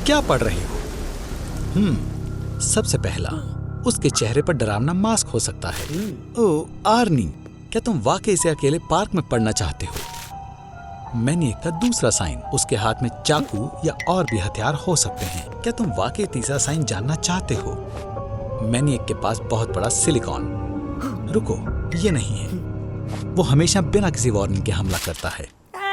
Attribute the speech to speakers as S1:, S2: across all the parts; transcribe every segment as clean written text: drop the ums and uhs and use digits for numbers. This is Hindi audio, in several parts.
S1: क्या पढ़ रही हो? सबसे पहला, उसके चेहरे पर डरावना मास्क हो सकता है। ओह आर्नी, क्या तुम वाकई इसे अकेले पार्क में पढ़ना चाहते हो? मैनिएक का दूसरा साइन, उसके हाथ में चाकू या और भी हथियार हो सकते हैं। क्या तुम वाकई तीसरा साइन जानना चाहते हो? मैनिएक के पास बहुत बड़ा सिलिकॉन। रुको, ये नहीं है। वो हमेशा बिना किसी वार्निंग के हमला करता है।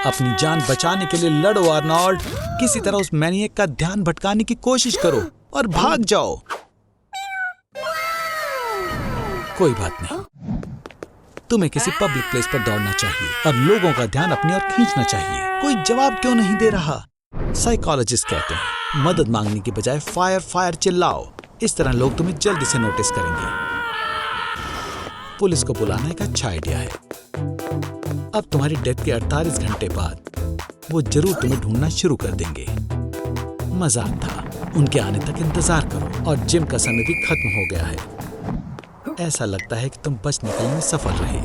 S1: अपनी जान बचाने के लिए लड़ो आर्नोल्ड। किसी तरह उस मैनिएक का ध्यान भटकाने की कोशिश करो और भाग जाओ। कोई बात नहीं, तुम्हें किसी पब्लिक प्लेस पर दौड़ना चाहिए और लोगों का ध्यान अपनी ओर खींचना चाहिए। कोई जवाब क्यों नहीं दे रहा? साइकोलॉजिस्ट कहते हैं मदद मांगने की बजाय फायर फायर चिल्लाओ। इस तरह लोग तुम्हें जल्दी से नोटिस करेंगे। पुलिस को बुलाना एक अच्छा आइडिया है। अब तुम्हारी डेथ के 48 घंटे बाद वो जरूर तुम्हें ढूंढना शुरू कर देंगे। मजाक था। उनके आने तक इंतजार करो। और जिम का समय भी खत्म हो गया है। ऐसा लगता है कि तुम बच निकलने में सफल रहे,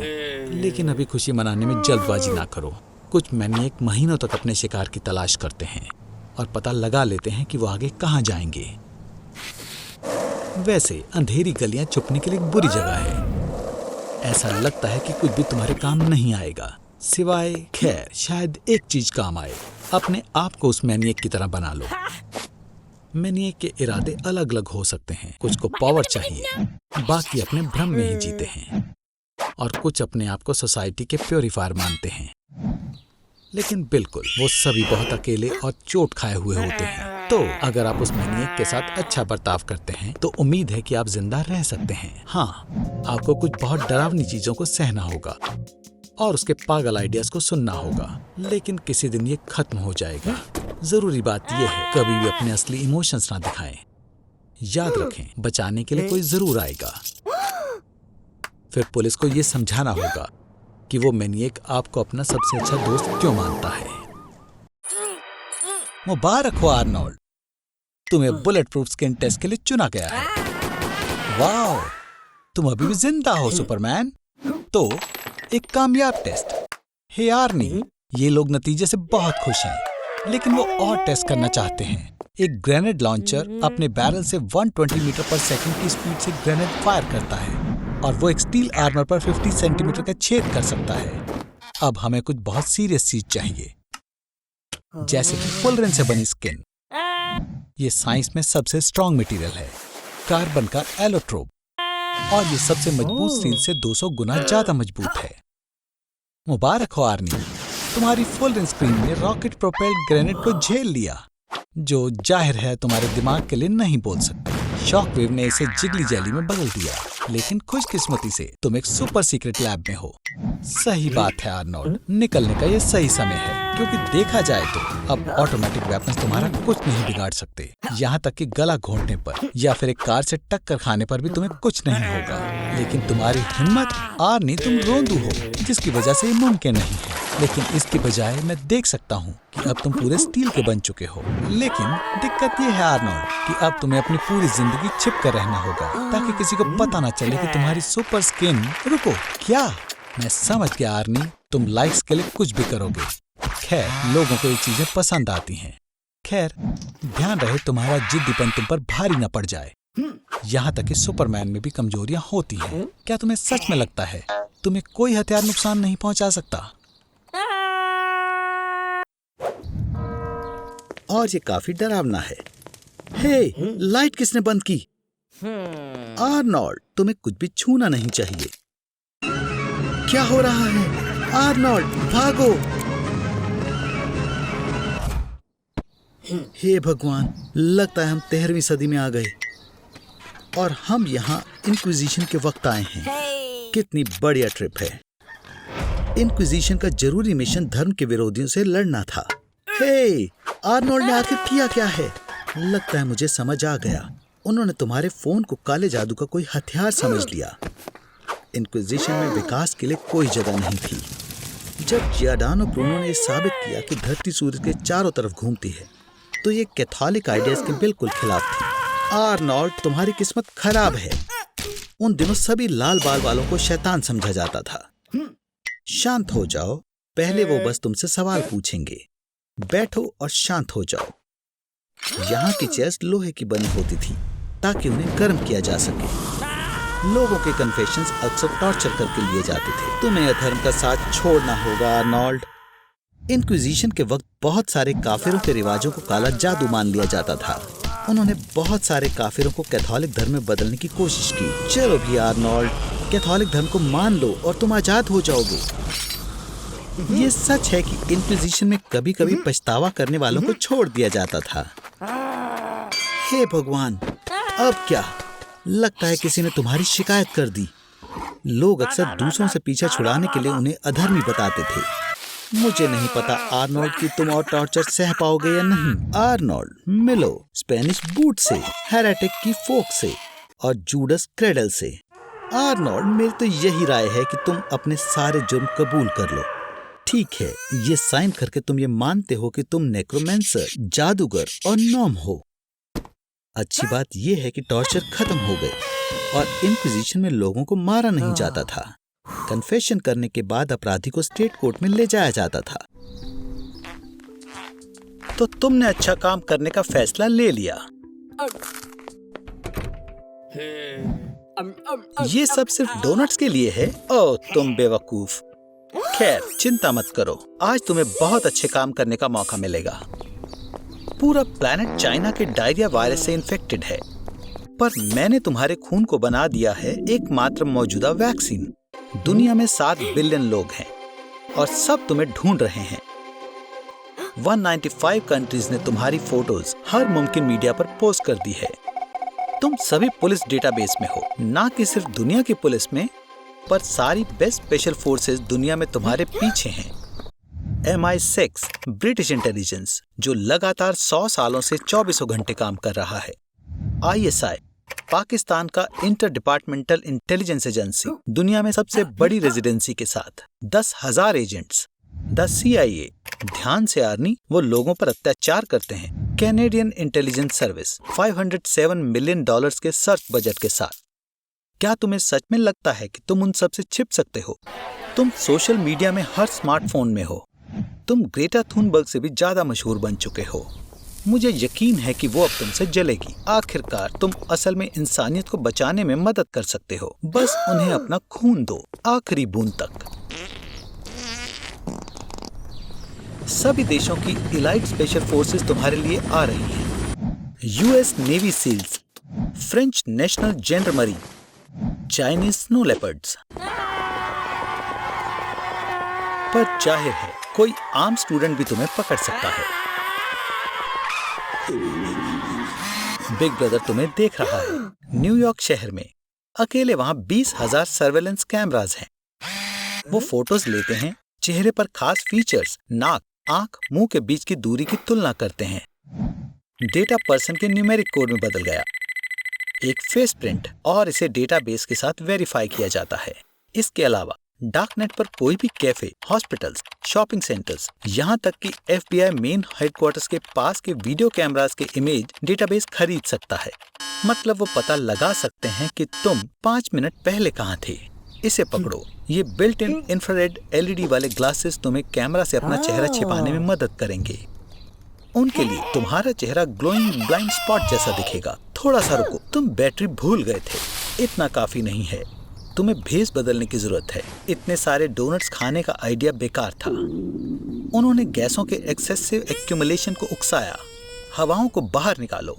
S1: लेकिन अभी खुशी मनाने में जल्दबाजी ना करो। कुछ मैनिएक महीनों तक अपने शिकार की तलाश करते हैं और पता लगा लेते हैं कि वो आगे कहां जाएंगे। वैसे अंधेरी गलियां छुपने के लिए एक बुरी जगह है। ऐसा लगता है कि कुछ भी तुम्हारे काम नहीं आएगा, सिवाय खैर शायद एक चीज काम आए। अपने आप को उस मैनिएक की तरह बना लो। मैनिएक के इरादे अलग अलग हो सकते हैं। कुछ को पावर चाहिए, बाकी अपने भ्रम में ही जीते हैं, और कुछ अपने आप को सोसाइटी के प्योरीफायर मानते हैं। लेकिन बिल्कुल वो सभी बहुत अकेले और चोट खाए हुए होते हैं। तो अगर आप उस मैनिएक के साथ अच्छा बर्ताव करते हैं तो उम्मीद है कि आप जिंदा रह सकते हैं। हाँ, आपको कुछ बहुत डरावनी चीजों को सहना होगा और उसके पागल आइडियाज को सुनना होगा, लेकिन किसी दिन ये खत्म हो जाएगा। जरूरी बात यह है, कभी भी अपने असली इमोशंस ना दिखाएं। याद रखें, बचाने के लिए कोई जरूर आएगा। फिर पुलिस को ये समझाना होगा कि वो मैनिएक आपको अपना सबसे अच्छा दोस्त क्यों मानता है। मुबारक हो आर्नोल्ड, तुम्हें बुलेट प्रूफ स्किन टेस्ट के लिए चुना गया है। वाह, तुम अभी भी जिंदा हो सुपरमैन। तो एक कामयाब टेस्ट। हे आर्नी, ये लोग नतीजे से बहुत खुश हैं, लेकिन वो और टेस्ट करना चाहते हैं। एक ग्रेनेड लॉन्चर अपने बैरल से 120 मीटर पर सेकंड की स्पीड से ग्रेनेड फायर करता है और वो एक स्टील आर्मर पर 50 सेंटीमीटर का छेद कर सकता है। अब हमें कुछ बहुत सीरियस चीज चाहिए, जैसे कि फुलरेन से बनी स्किन। ये साइंस में सबसे स्ट्रॉन्ग मटेरियल है, कार्बन का एलोट्रोप, और ये सबसे मजबूत स्टील से 200 गुना ज्यादा मजबूत है। मुबारक हो आर्नी, तुम्हारी फुलरेन स्क्रीन ने रॉकेट प्रोपेल्ड ग्रेनेड को झेल लिया, जो जाहिर है तुम्हारे दिमाग के लिए नहीं बोल सकते। शॉकवेव ने इसे जिगली जेली में बदल दिया, लेकिन खुशकिस्मती से तुम एक सुपर सीक्रेट लैब में हो। सही बात है आर्नोल्ड, निकलने का ये सही समय है, क्योंकि देखा जाए तो अब ऑटोमेटिक वेपन्स तुम्हारा कुछ नहीं बिगाड़ सकते। यहाँ तक कि गला घोंटने पर या फिर एक कार से टक्कर खाने पर भी तुम्हें कुछ नहीं होगा। लेकिन तुम्हारी हिम्मत, आर्नी, तुम रोंदू हो, जिसकी वजह से ये मुमकिन नहीं है। लेकिन इसकी बजाय मैं देख सकता हूँ कि अब तुम पूरे स्टील के बन चुके हो। लेकिन दिक्कत ये है आर्नोल्ड कि अब तुम्हें अपनी पूरी जिंदगी छिप कर रहना होगा, ताकि किसी को पता न चले कि तुम्हारी सुपर स्किन। रुको, क्या? मैं समझ गया आर्नी, तुम लाइक्स के लिए कुछ भी करोगे। खैर, लोगों को ये चीजें पसंद आती हैं। खैर, ध्यान रहे तुम्हारा जिद्दीपन तुम पर भारी न पड़ जाए। यहाँ तक कि सुपरमैन में भी कमजोरियां होती हैं। क्या तुम्हें सच में लगता है तुम्हें कोई हथियार नुकसान नहीं पहुंचा सकता? और ये काफी डरावना है। हे, लाइट किसने बंद की? आर्नोल्ड, तुम्हें कुछ भी छूना नहीं चाहिए। क्या हो रहा है? आर्नोल्ड, भागो! हे भगवान, लगता है हम 13वीं सदी में आ गए और हम यहाँ इंक्विजिशन के वक्त आए हैं। कितनी बढ़िया ट्रिप है। इंक्विजिशन का जरूरी मिशन धर्म के विरोधियों से लड़ना था। हे, आर्नोल्ड ने आखिर किया क्या है? लगता है मुझे समझ आ गया। उन्होंने तुम्हारे फोन को काले जादू का कोई हथियार समझ लिया। इंक्विजिशन में विकास के लिए कोई जगह नहीं थी। जब जियोडानो ब्रूनो ने साबित किया कि धरती सूरज के चारों तरफ घूमती है, तो ये कैथोलिक आइडियाज के बिल्कुल खिलाफ थी। आर्नोल्ड, तुम्हारी किस्मत खराब है। उन दिनों सभी लाल बाल वालों को शैतान समझा जाता था। शांत हो जाओ, पहले वो बस तुमसे सवाल पूछेंगे। बैठो और शांत हो जाओ। यहाँ की चेयर्स लोहे की बनी होती थी ताकि उन्हें गर्म किया जा सके। लोगों के कन्फेशंस अक्सर टॉर्चर करके लिए जाते थे। तुम्हें अधर्म का साथ छोड़ना होगा आर्नोल्ड। इंक्विजिशन के वक्त बहुत सारे काफिरों के रिवाजों को काला जादू मान लिया जाता था। उन्होंने बहुत सारे काफिरों को कैथोलिक धर्म में बदलने की कोशिश की। चलो भी आर्नोल्ड, कैथोलिक धर्म को मान लो और तुम आजाद हो जाओगे। ये सच है कि इंक्विजिशन में कभी कभी पछतावा करने वालों को छोड़ दिया जाता था। हे भगवान, अब क्या? लगता है किसी ने तुम्हारी शिकायत कर दी। लोग अक्सर दूसरों से पीछा छुड़ाने के लिए उन्हें अधर्मी बताते थे। मुझे नहीं पता आर्नोल्ड कि तुम और टॉर्चर सह पाओगे या नहीं। आर्नोल्ड, मिलो स्पेनिश बूट से, हेरेटिक की फोक से और जूडस क्रेडल से। आर्नोल्ड, मेरी तो यही राय है कि तुम अपने सारे जुर्म कबूल कर लो। ठीक है, ये साइन करके तुम ये मानते हो कि तुम नेक्रोमेंसर, जादूगर और नॉम हो। अच्छी बात यह है कि टॉर्चर खत्म हो गए और इंक्विजिशन में लोगों को मारा नहीं जाता था। कन्फेशन करने के बाद अपराधी को स्टेट कोर्ट में ले जाया जाता था। तो तुमने अच्छा काम करने का फैसला ले लिया। ये सब सिर्फ डोनट्स के लिए है? ओह, तुम बेवकूफ। खैर, चिंता मत करो, आज तुम्हें बहुत अच्छे काम करने का मौका मिलेगा। पूरा प्लैनेट चाइना के डायरिया वायरस से इन्फेक्टेड है, पर मैंने तुम्हारे खून को बना दिया है एकमात्र मौजूदा वैक्सीन। दुनिया में 7 बिलियन लोग हैं और सब तुम्हें ढूंढ रहे हैं। 195 कंट्रीज ने तुम्हारी फोटोज हर मुमकिन मीडिया पर पोस्ट कर दी है। तुम सभी पुलिस डेटाबेस में हो, ना कि सिर्फ दुनिया की पुलिस में, पर सारी बेस्ट स्पेशल फोर्सेस दुनिया में तुम्हारे पीछे हैं। MI6 ब्रिटिश इंटेलिजेंस, जो लगातार 100 सालों से 24 घंटे काम कर रहा है। ISI पाकिस्तान का इंटर डिपार्टमेंटल इंटेलिजेंस एजेंसी, दुनिया में सबसे बड़ी रेजिडेंसी के साथ 10,000 एजेंट्स। द CIA, ध्यान से आर्नी, वो लोगों पर अत्याचार करते हैं। कैनेडियन इंटेलिजेंस सर्विस, $507 मिलियन के सर्च बजट के साथ। क्या तुम्हें सच में लगता है कि तुम उन सब से छिप सकते हो? तुम सोशल मीडिया में हर स्मार्टफोन में हो। तुम ग्रेटा थुनबर्ग से भी ज्यादा मशहूर बन चुके हो। मुझे यकीन है कि वो अब तुमसे जलेगी। आखिरकार तुम असल में इंसानियत को बचाने में मदद कर सकते हो। बस उन्हें अपना खून दो, आखिरी बूंद तक। सभी देशों की इलाइट स्पेशल फोर्सेस तुम्हारे लिए आ रही हैं। US navy seals, French national gendarmerie, Chinese snow leopards. पर जाहिर है कोई आम स्टूडेंट भी तुम्हें पकड़ सकता है। बिग ब्रदर तुम्हें देख रहा है। न्यूयॉर्क शहर में अकेले वहां 20,000 सर्वेलेंस कैमरास हैं। वो फोटोज लेते हैं, चेहरे पर खास फीचर्स, नाक, आंख, मुंह के बीच की दूरी की तुलना करते हैं। डेटा पर्सन के न्यूमेरिक कोड में बदल गया, एक फेस प्रिंट, और इसे डेटाबेस के साथ वेरीफाई किया जाता है। इसके अलावा डार्कनेट पर कोई भी कैफे, हॉस्पिटल्स, शॉपिंग सेंटर्स, यहाँ तक कि FBI मेन हेडक्वार्टर्स के पास के वीडियो कैमरास के इमेज डेटाबेस खरीद सकता है। मतलब वो पता लगा सकते हैं कि तुम 5 मिनट पहले कहाँ थे। इसे पकड़ो, ये बिल्ट इन इंफ्रारेड LED वाले ग्लासेस तुम्हें कैमरा से अपना चेहरा छिपाने में मदद करेंगे। उनके लिए तुम्हारा चेहरा ग्लोइंग ब्लाइंड स्पॉट जैसा दिखेगा। थोड़ा सा रुको, तुम बैटरी भूल गए थे। इतना काफी नहीं है, तुम्हें भेस बदलने की जरूरत है। इतने सारे डोनट्स खाने का आइडिया बेकार था। उन्होंने गैसों के एक्सेसिव एक्यूमुलेशन को उकसाया। हवाओं को बाहर निकालो।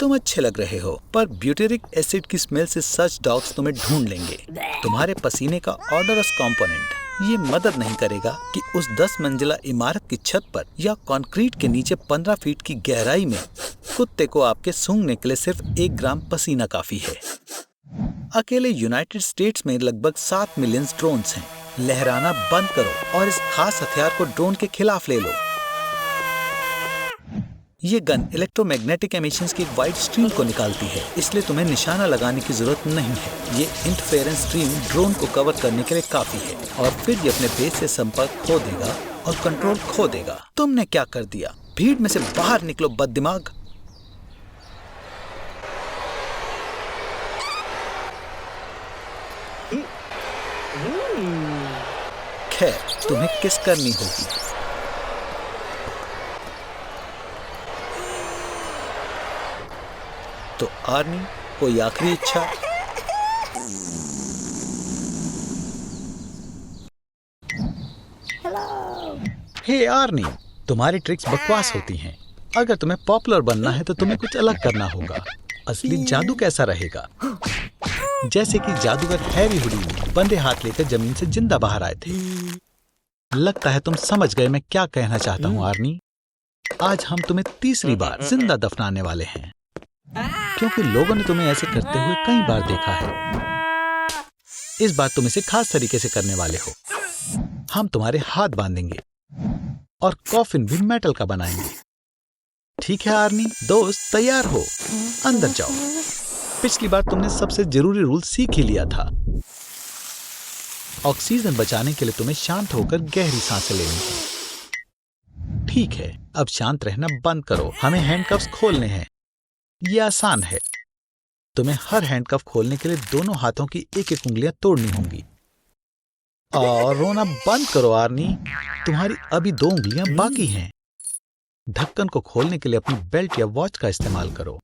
S1: तुम अच्छे लग रहे हो, पर ब्यूटेरिक एसिड की स्मेल से सर्च डॉग्स तुम्हें ढूंढ लेंगे। तुम्हारे पसीने का ऑडरस कंपोनेंट ये मदद नहीं करेगा कि उस 10 मंजिला इमारत की छत पर या कंक्रीट के नीचे 15 फीट की गहराई में कुत्ते को आपके सूंघने के लिए सिर्फ 1 ग्राम पसीना काफी है। अकेले यूनाइटेड स्टेट्स में लगभग 7 मिलियन ड्रोन्स हैं। लहराना बंद करो और इस खास हथियार को ड्रोन के खिलाफ ले लो। ये गन इलेक्ट्रोमैग्नेटिक एमिशंस की एक वाइड स्ट्रीम को निकालती है, इसलिए तुम्हें निशाना लगाने की जरूरत नहीं है। ये इंटरफेरेंस स्ट्रीम ड्रोन को कवर करने के लिए काफी है और फिर ये अपने बेस से संपर्क खो देगा और कंट्रोल खो देगा। तुमने क्या कर दिया? भीड़ में से बाहर निकलो, बददिमाग। खैर, तुम्हें किस करनी होगी। तो आर्नी, कोई आखिरी इच्छा? हे आर्नी, तुम्हारी ट्रिक्स बकवास होती हैं। अगर तुम्हें पॉपुलर बनना है तो तुम्हें कुछ अलग करना होगा। असली जादू कैसा रहेगा? जैसे कि जादूगर हैरी हुडीनी बंधे हाथ लेकर जमीन से जिंदा बाहर आए थे। लगता है तुम समझ गए मैं क्या कहना चाहता हूँ आर्नी। आज हम तुम्हें तीसरी बार जिंदा दफनाने वाले हैं, क्योंकि लोगों ने तुम्हें ऐसे करते हुए कई बार देखा है। इस बार तुम इसे खास तरीके से करने वाले हो। हम तुम्हारे हाथ बांधेंगे और कॉफिन भी मेटल का बनाएंगे। ठीक है आर्नी, दोस्त तैयार हो? अंदर जाओ। पिछली बार तुमने सबसे जरूरी रूल सीख ही लिया था। ऑक्सीजन बचाने के लिए तुम्हें शांत होकर गहरी सांसें लेनी है। ठीक है, अब शांत रहना बंद करो। हमें हैंडकफ्स खोलने हैं। यह आसान है। तुम्हें हर हैंडकफ खोलने के लिए दोनों हाथों की एक एक उंगलियां तोड़नी होंगी। और रोना बंद करो आर्नी, तुम्हारी अभी 2 उंगलियां बाकी हैं। ढक्कन को खोलने के लिए अपनी बेल्ट या वॉच का इस्तेमाल करो।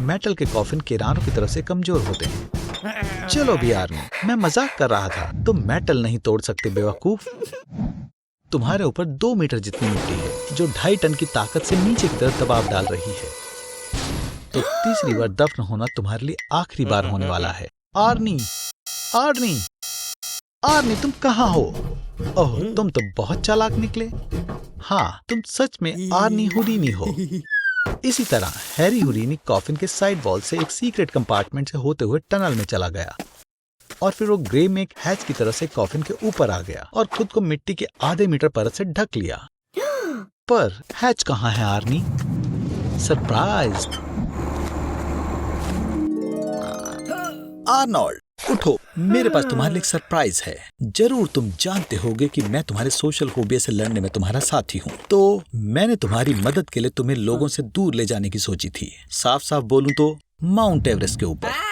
S1: मेटल के कॉफिन किरानों की तरफ से कमजोर होते हैं। चलो भी आर्मी, मैं मजाक कर रहा था। तुम मेटल नहीं तोड़ सकते बेवकूफ। तुम्हारे ऊपर 2 मीटर जितनी मिट्टी है जो 2.5 टन की ताकत से नीचे की तरफ दबाव डाल रही है। तो तीसरी बार दफन होना तुम्हारे लिए आखिरी बार होने वाला है। आर्नी, आर्नी, आर्नी, तुम कहाँ हो? ओह, तुम तो बहुत चालाक निकले। हाँ, तुम सच में आर्नी हुडीनी हो। इसी तरह हैरी हुडीनी कॉफिन के साइड वॉल से एक सीक्रेट कंपार्टमेंट से होते हुए टनल में चला गया और फिर वो ग्रे में एक हैच की तरह से कॉफिन के ऊपर आ गया और खुद को मिट्टी के आधे मीटर परत से ढक लिया। पर हैच कहाँ है आर्नी? सरप्राइज! आर्नोल्ड, उठो, मेरे पास तुम्हारे लिए एक सरप्राइज है। जरूर तुम जानते होगे कि मैं तुम्हारे सोशल फोबिया से लड़ने में तुम्हारा साथी हूँ, तो मैंने तुम्हारी मदद के लिए तुम्हें लोगों से दूर ले जाने की सोची थी। साफ साफ बोलूं तो माउंट एवरेस्ट के ऊपर।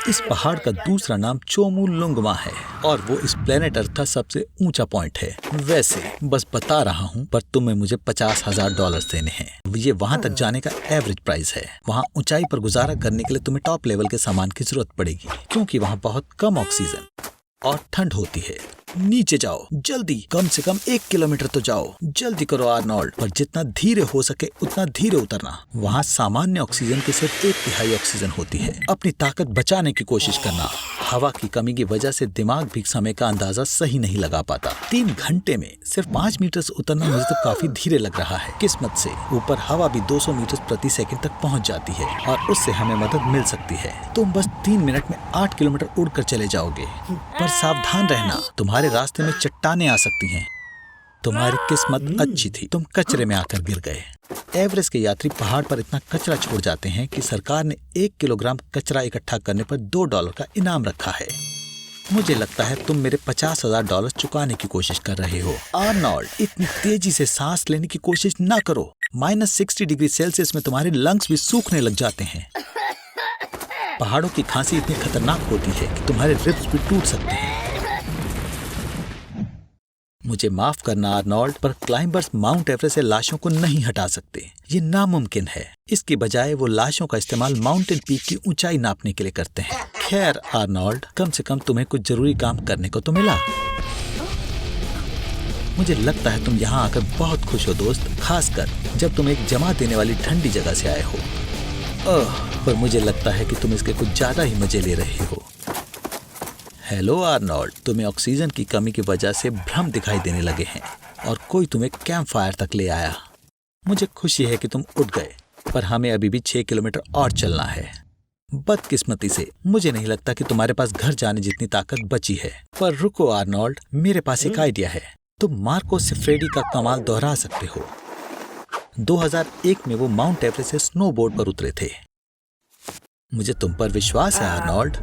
S1: इस पहाड़ का दूसरा नाम चोमुलुंगमा है और वो इस प्लेनेट अर्थ का सबसे ऊंचा पॉइंट है। वैसे बस बता रहा हूँ, पर तुम्हें मुझे $50,000 देने हैं। ये वहां तक जाने का एवरेज प्राइस है। वहां ऊंचाई पर गुजारा करने के लिए तुम्हें टॉप लेवल के सामान की जरूरत पड़ेगी, क्योंकि वहां बहुत कम ऑक्सीजन और ठंड होती है। नीचे जाओ जल्दी, कम से कम 1 किलोमीटर तो जाओ। जल्दी करो आर्नोल्ड, पर जितना धीरे हो सके उतना धीरे उतरना। वहाँ सामान्य ऑक्सीजन की सिर्फ 1/3 ऑक्सीजन होती है। अपनी ताकत बचाने की कोशिश करना। हवा की कमी की वजह से दिमाग भी समय का अंदाजा सही नहीं लगा पाता। 3 घंटे में सिर्फ 5 मीटर से उतरना मुझे तो काफी धीरे लग रहा है। किस्मत से ऊपर हवा भी 200 मीटर प्रति सेकंड तक पहुंच जाती है और उससे हमें मदद मिल सकती है। तुम बस 3 मिनट में 8 किलोमीटर उड़कर चले जाओगे, पर सावधान रहना, तुम्हारे रास्ते में चट्टानें आ सकती हैं। तुम्हारी किस्मत अच्छी थी, तुम कचरे में आकर गिर गए। एवरेस्ट के यात्री पहाड़ पर इतना कचरा छोड़ जाते हैं कि सरकार ने 1 किलोग्राम कचरा इकट्ठा करने पर $2 का इनाम रखा है। मुझे लगता है तुम मेरे $50,000 चुकाने की कोशिश कर रहे हो। आर्नोल्ड, इतनी तेजी से सांस लेने की कोशिश ना करो। -60 डिग्री सेल्सियस में तुम्हारे लंग्स भी सूखने लग जाते हैं। पहाड़ों की खांसी इतनी खतरनाक होती है कि तुम्हारे रिब्स भी टूट सकते हैं। मुझे माफ करना आर्नोल्ड, पर क्लाइंबर्स माउंट एवरेस्ट से लाशों को नहीं हटा सकते। ये नामुमकिन है। इसके बजाय वो लाशों का इस्तेमाल माउंटेन पीक की ऊंचाई नापने के लिए करते हैं। खैर आर्नोल्ड, कम से कम तुम्हें कुछ जरूरी काम करने को तो मिला। मुझे लगता है तुम यहाँ आकर बहुत खुश हो दोस्त, खासकर जब तुम एक जमा देने वाली ठंडी जगह से आए हो। पर मुझे लगता है कि तुम इसके कुछ ज्यादा ही मजे ले रहे हो। हेलो आर्नोल्ड, तुम्हें ऑक्सीजन की कमी की वजह से भ्रम दिखाई देने लगे हैं और कोई तुम्हें कैंप फायर तक ले आया। मुझे खुशी है कि तुम उठ गए, पर हमें अभी भी 6 किलोमीटर और चलना है। बदकिस्मती से मुझे नहीं लगता कि तुम्हारे पास घर जाने जितनी ताकत बची है। पर रुको आर्नोल्ड, मेरे पास एक आइडिया है। तुम मार्को सिफ्रेडी का कमाल दोहरा सकते हो। 2001 में वो माउंट एवरेस्ट से स्नोबोर्ड पर उतरे थे। मुझे तुम पर विश्वास है आर्नोल्ड।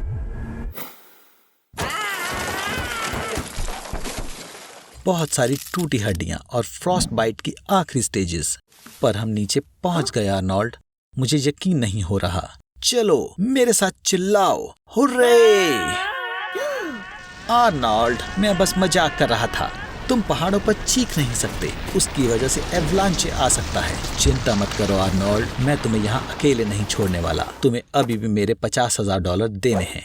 S1: बहुत सारी टूटी हड्डियां और फ्रॉस्ट बाइट की आखिरी स्टेजेस, पर हम नीचे पहुंच गए आर्नोल्ड। मुझे यकीन नहीं हो रहा। चलो मेरे साथ चिल्लाओ, हुर्रे! आर्नोल्ड, मैं बस मजाक कर रहा था। तुम पहाड़ों पर चीख नहीं सकते, उसकी वजह से एवलांच आ सकता है। चिंता मत करो आर्नोल्ड, मैं तुम्हें यहाँ अकेले नहीं छोड़ने वाला। तुम्हें अभी भी मेरे $50,000 देने हैं।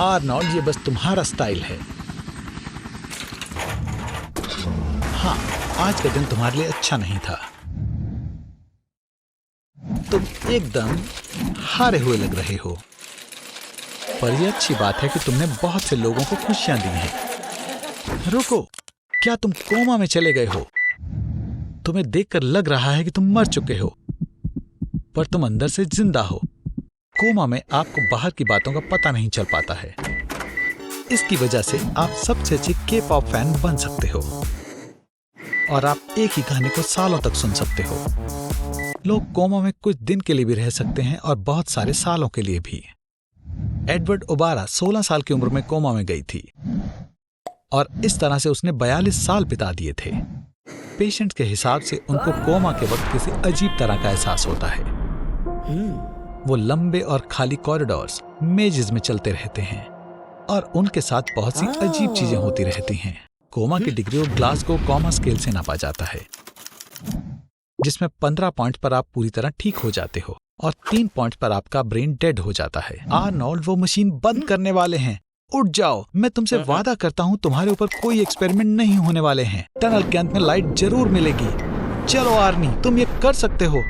S1: आर्नोल्ड, ये बस तुम्हारा स्टाइल है। हाँ, आज का दिन तुम्हारे लिए अच्छा नहीं था। तुम एकदम हारे हुए लग रहे हो, पर यह अच्छी बात है कि तुमने बहुत से लोगों को खुशियां दी हैं। रुको, क्या तुम कोमा में चले गए हो? तुम्हें देखकर लग रहा है कि तुम मर चुके हो, पर तुम अंदर से जिंदा हो। कोमा में आपको बाहर की बातों का पता नहीं चल पाता है। इसकी वजह से आप सबसे अच्छी के-पॉप फैन बन सकते हो और आप एक ही गाने को सालों तक सुन सकते हो। लोग कोमा में कुछ दिन के लिए भी रह सकते हैं और बहुत सारे सालों के लिए भी। एडवर्ड ओबारा 16 साल की उम्र में कोमा में गई थी और इस तरह से उसने 42 साल बिता दिए थे। पेशेंट के हिसाब से उनको कोमा के वक्त किसी अजीब तरह का एहसास होता है। वो लंबे और खाली कॉरिडोर्स, मेजेस में चलते रहते हैं और उनके साथ बहुत सी अजीब चीजें होती रहती हैं। कोमा की डिग्री को ग्लासगो कोमा स्केल से नापा जाता है, जिसमें 15 पॉइंट पर आप पूरी तरह ठीक हो जाते हो और 3 पॉइंट पर आपका ब्रेन डेड हो जाता है। आर्नोल्ड, वो मशीन बंद करने वाले हैं। उठ जाओ, मैं तुमसे वादा करता हूँ तुम्हारे ऊपर कोई एक्सपेरिमेंट नहीं होने वाले हैं। टनल के अंत में लाइट जरूर मिलेगी। चलो आर्नी, तुम ये कर सकते हो।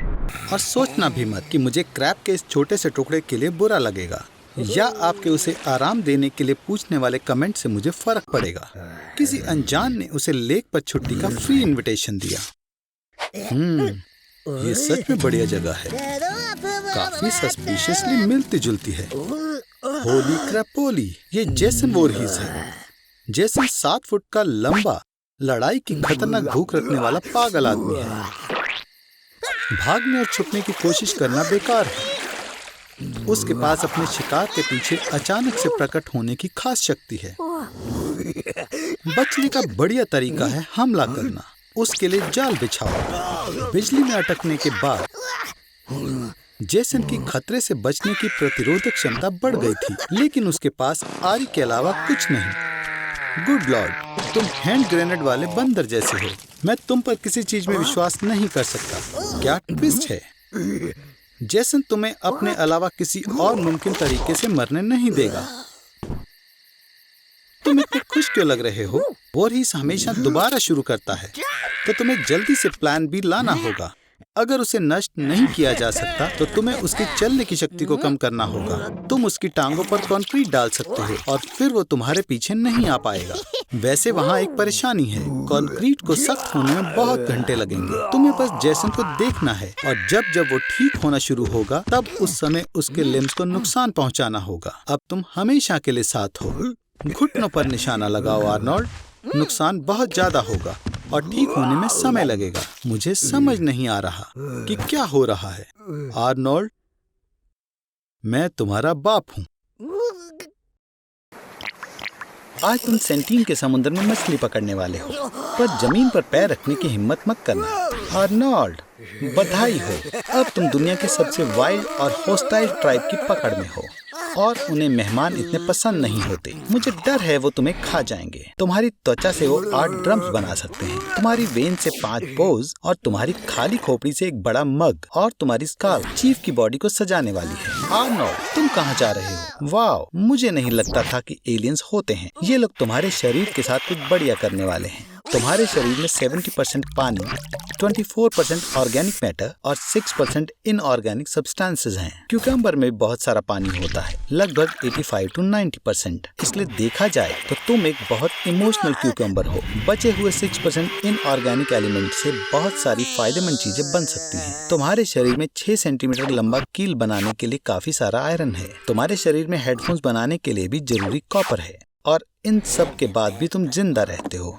S2: और सोचना भी मत कि मुझे क्रैब के इस छोटे से टुकड़े के लिए बुरा लगेगा या आपके उसे आराम देने के लिए पूछने वाले कमेंट से मुझे फर्क पड़ेगा। किसी अनजान ने उसे लेक पर छुट्टी का फ्री इनविटेशन दिया। ये सच में बढ़िया जगह है, काफी सस्पिशियसली मिलती जुलती है। होली क्रैपोली, ये जेसन वोरहीज है। जेसन 7 फुट का लंबा, लड़ाई की खतरनाक भूख रखने वाला पागल आदमी है। भागने और छुपने की कोशिश करना बेकार है। उसके पास अपने शिकार के पीछे अचानक से प्रकट होने की खास शक्ति है। बचने का बढ़िया तरीका है हमला करना। उसके लिए जाल बिछाओ। बिजली में अटकने के बाद जेसन की खतरे से बचने की प्रतिरोधक क्षमता बढ़ गई थी, लेकिन उसके पास आरी के अलावा कुछ नहीं। गुड लॉर्ड, तुम हैंड ग्रेनेड वाले बंदर जैसे हो। मैं तुम पर किसी चीज में विश्वास नहीं कर सकता। क्या ट्विस्ट है? जेसन तुम्हें अपने अलावा किसी और मुमकिन तरीके से मरने नहीं देगा। तुम इतने खुश क्यों लग रहे हो? वोरहीज हमेशा दोबारा शुरू करता है, तो तुम्हें जल्दी से प्लान बी लाना होगा। अगर उसे नष्ट नहीं किया जा सकता तो तुम्हें उसकी चलने की शक्ति को कम करना होगा। तुम उसकी टांगों पर कंक्रीट डाल सकते हो और फिर वो तुम्हारे पीछे नहीं आ पाएगा। वैसे वहाँ एक परेशानी है, कंक्रीट को सख्त होने में बहुत घंटे लगेंगे। तुम्हें बस जेसन को देखना है और जब जब वो ठीक होना शुरू होगा तब उस समय उसके लिम्स को नुकसान पहुँचाना होगा। अब तुम हमेशा के लिए साथ हो। घुटनों पर निशाना लगाओ आर्नोल्ड। नुकसान बहुत ज्यादा होगा और ठीक होने में समय लगेगा। मुझे समझ नहीं आ रहा कि क्या हो रहा है। आर्नोल्ड, मैं तुम्हारा बाप हूँ। आज तुम सेंटीन के समुद्र में मछली पकड़ने वाले हो, पर जमीन पर पैर रखने की हिम्मत मत करना। आर्नोल्ड, बधाई हो, अब तुम दुनिया के सबसे वाइल्ड और होस्टाइल ट्राइब की पकड़ में हो और उन्हें मेहमान इतने पसंद नहीं होते। मुझे डर है वो तुम्हें खा जाएंगे। तुम्हारी त्वचा से वो 8 ड्रम्स बना सकते हैं, तुम्हारी वेन से 5 बोज और तुम्हारी खाली खोपड़ी से एक बड़ा मग और तुम्हारी स्कार्फ चीफ की बॉडी को सजाने वाली है। आर्नोल्ड, तुम कहाँ जा रहे हो? वाओ, मुझे नहीं लगता था कि एलियंस होते हैं। ये लोग तुम्हारे शरीर के साथ कुछ बढ़िया करने वाले हैं। तुम्हारे शरीर में 70% पानी, 24% ऑर्गेनिक मैटर और 6% इनऑर्गेनिक सब्सटेंसेस हैं। क्यूकम्बर में बहुत सारा पानी होता है, लगभग 85 to 90%। इसलिए देखा जाए तो तुम एक बहुत इमोशनल क्यूकम्बर हो। बचे हुए 6% इनऑर्गेनिक एलिमेंट से बहुत सारी फायदेमंद चीजें बन सकती हैं। तुम्हारे शरीर में 6 सेंटीमीटर लंबा कील बनाने के लिए काफी सारा आयरन है। तुम्हारे शरीर में हेडफोन्स बनाने के लिए भी जरूरी कॉपर है और इन सब के बाद भी तुम जिंदा रहते हो।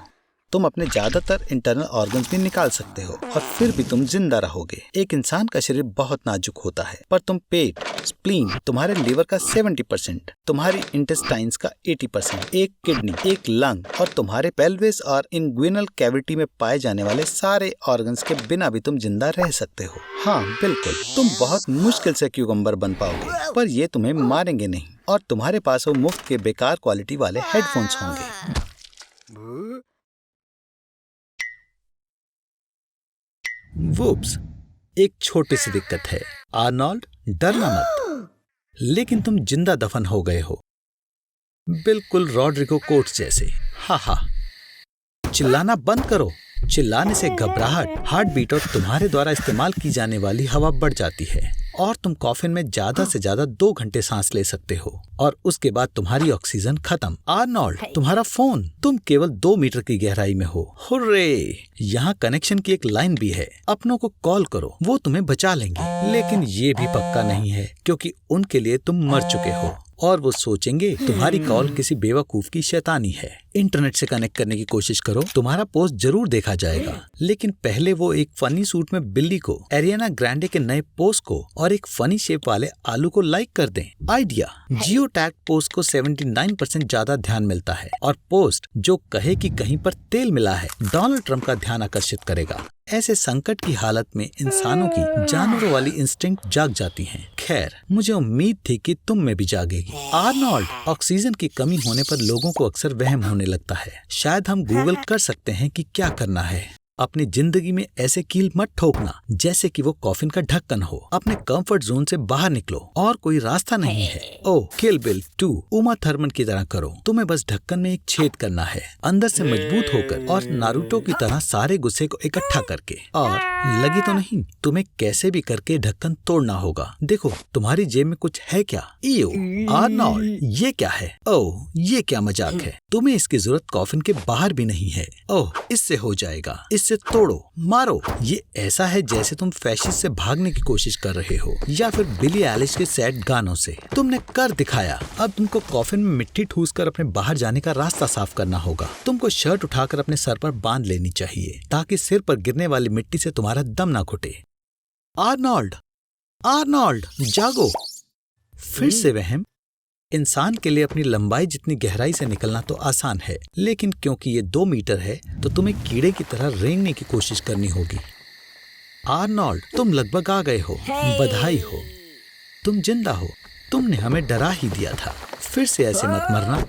S2: तुम अपने ज्यादातर इंटरनल ऑर्गन्स भी निकाल सकते हो और फिर भी तुम जिंदा रहोगे। एक इंसान का शरीर बहुत नाजुक होता है, पर तुम पेट, स्प्लीन, तुम्हारे लीवर का 70%, तुम्हारी इंटेस्टाइन्स का 80%, एक किडनी, एक लंग और तुम्हारे पेल्विस और इंग्विनल कैविटी में पाए जाने वाले सारे ऑर्गन्स के बिना भी तुम जिंदा रह सकते हो। हाँ बिल्कुल, तुम बहुत मुश्किल से क्यूकम्बर बन पाओगे, पर ये तुम्हें मारेंगे नहीं और तुम्हारे पास वो मुफ्त के बेकार क्वालिटी वाले हेडफोन्स होंगे। वुप्स, एक छोटी सी दिक्कत है आर्नोल्ड, डरना मत, लेकिन तुम जिंदा दफन हो गए हो, बिल्कुल रॉड्रिगो कोट्स जैसे। हा हा, चिल्लाना बंद करो। चिल्लाने से घबराहट, हार्ट बीट और तुम्हारे द्वारा इस्तेमाल की जाने वाली हवा बढ़ जाती है और तुम कॉफिन में ज्यादा से ज्यादा 2 घंटे सांस ले सकते हो और उसके बाद तुम्हारी ऑक्सीजन खत्म। आर्नोल्ड, तुम्हारा फोन, तुम केवल 2 मीटर की गहराई में हो। हुर्रे! यहाँ कनेक्शन की एक लाइन भी है, अपनों को कॉल करो, वो तुम्हें बचा लेंगे। लेकिन ये भी पक्का नहीं है क्योंकि उनके लिए तुम मर चुके हो और वो सोचेंगे तुम्हारी कॉल किसी बेवकूफ की शैतानी है। इंटरनेट से कनेक्ट करने की कोशिश करो, तुम्हारा पोस्ट जरूर देखा जाएगा, लेकिन पहले वो एक फनी सूट में बिल्ली को, एरियाना ग्रैंडे के नए पोस्ट को और एक फनी शेप वाले आलू को लाइक कर दें। आइडिया, जियो टैग पोस्ट को 79% ज्यादा ध्यान मिलता है और पोस्ट जो कहे कि कहीं पर तेल मिला है डोनाल्ड ट्रंप का ध्यान आकर्षित करेगा। ऐसे संकट की हालत में इंसानों की जानवरों वाली इंस्टिंक्ट जाग जाती हैं। खैर, मुझे उम्मीद थी कि तुम में भी जागेगी। आर्नोल्ड, ऑक्सीजन की कमी होने पर लोगों को अक्सर वहम होने लगता है। शायद हम गूगल कर सकते हैं कि क्या करना है। अपनी जिंदगी में ऐसे कील मत ठोकना जैसे कि वो कॉफिन का ढक्कन हो। अपने कंफर्ट जोन से बाहर निकलो और कोई रास्ता नहीं है। ओह, किल बिल 2 उमा थर्मन की तरह करो। तुम्हें बस ढक्कन में एक छेद करना है, अंदर से मजबूत होकर और नारुतो की तरह सारे गुस्से को इकट्ठा करके। और लगी तो नहीं, तुम्हें कैसे भी करके ढक्कन तोड़ना होगा। देखो, तुम्हारी जेब में कुछ है क्या? इयो, आर्नोल्ड, ये क्या है? ओह, ये क्या मजाक है? तुम्हें इसकी जरूरत कॉफिन के बाहर भी नहीं है। ओह, इससे हो जाएगा, इससे तोड़ो, मारो। ये ऐसा है जैसे तुम फैशिस्ट से भागने की कोशिश कर रहे हो या फिर बिली एलिश के सैड गानों से। तुमने कर दिखाया। अब तुमको कॉफिन में मिट्टी ठूस कर अपने बाहर जाने का रास्ता साफ करना होगा। तुमको शर्ट उठाकर अपने सर पर बांध लेनी चाहिए ताकि सिर पर गिरने वाली मिट्टी से तुम्हारा दम ना घुटे। आर्नोल्ड, आर्नोल्ड, जागो। फिर से वहम। इंसान के लिए अपनी लंबाई जितनी गहराई से निकलना तो आसान है, लेकिन क्योंकि ये 2 मीटर है तो तुम्हें कीड़े की तरह रेंगने की कोशिश करनी होगी। आर्नोल्ड, तुम लगभग आ गए हो। बधाई हो, तुम जिंदा हो। तुमने हमें डरा ही दिया था। फिर से ऐसे मत मरना।